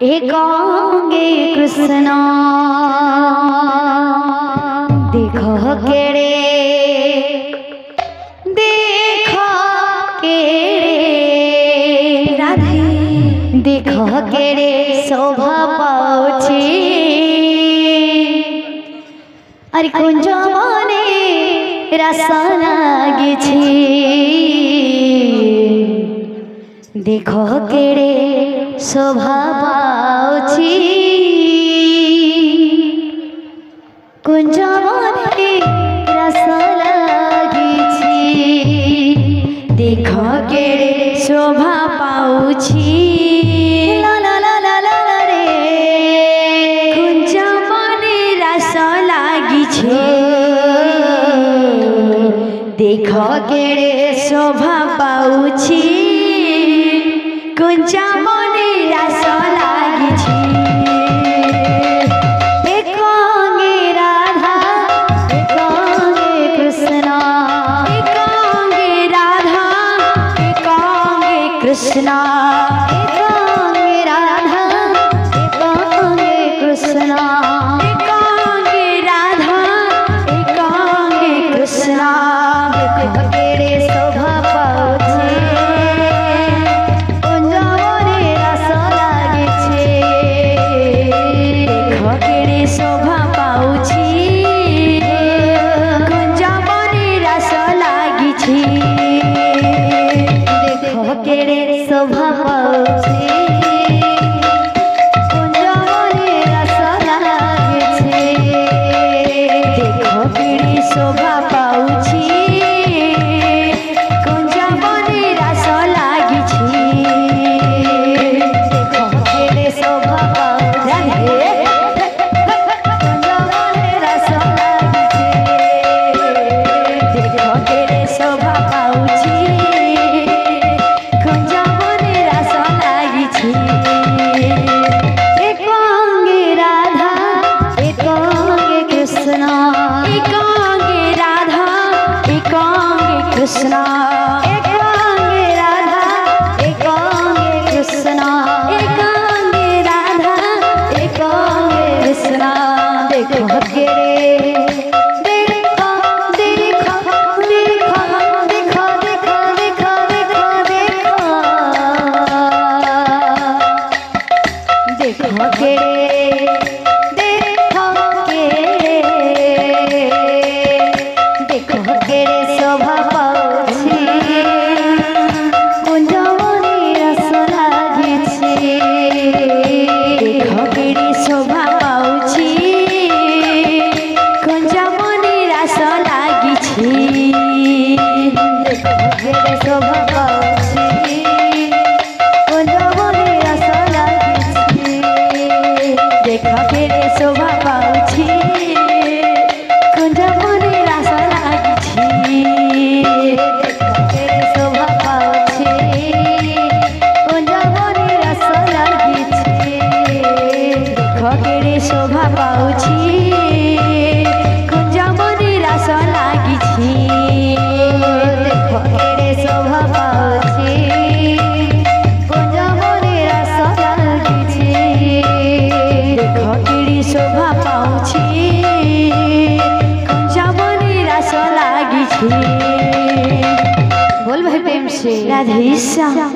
एकांगे कृष्णा देखो केड़े देखो केड़े राधे देखो केड़े शोभा पाउछी अरे कुंज मने रस लागिछी देखो केड़े शोभा पाउछी कुंज मने रस लागिछी देखो केड़े शोभा पाउछी ला ला ला ला ला रे कुंज मने रस लागिछी देखो केड़े शोभा पाउछी कुंज मने रस लागिछी एकांगे राधा एकांगे कृष्णा एकांगे राधा एकांगे कृष्णा एकांगे राधा एकांगे कृष्णा एकांगे राधा एकांगे कृष्णा देखो केड़े शोभा पाउछी कुंज मने रस लागिछी देखो केड़े शोभा पाउछी कुंज मने रस लागिछी देखो केड़े शोभा पाउछी कुंज मने रस लागिछी देखो केड़े शोभा पाउछी कुंज मने रस लागिछी देखो केड़े शोभा पाउछी कुंज मने रस लागिछी देखो केड़े शोभा पाउछी कुंज मने रस लागिछी एकांगे राधा एकांगे कृष्णा एकांगे राधा एकांगे कृष्णा एकांगे राधा एकांगे कृष्णा एकांगे राधा एकांगे कृष्णा देखो केड़े देखो देखो देखो देखो देखो देखो देखो देखो देखो केड़े देखो केड़े देखो केड़े शोभा पाउछी कुंज मने रस लागिछी देखो केड़े शोभा पाउछी कुंज मने रस लागिछी देखो केड़े शोभा पाउछी कुंज मने रस लागिछी देखो केड़े शोभा पाउछी कुंज मने रस लागिछी देखो केड़े शोभा पाउछी कुंज मने रस लागिछी देखो केड़े शोभा पाउछी कुंज मने रस लागिछी देखो केड़े शोभा पाउछी कुंज मने रस लागिछी देखो केड़ी शोभा पाउछी कुंज मने रस लागिछी बोल भाई प्रेम से राधे श्याम।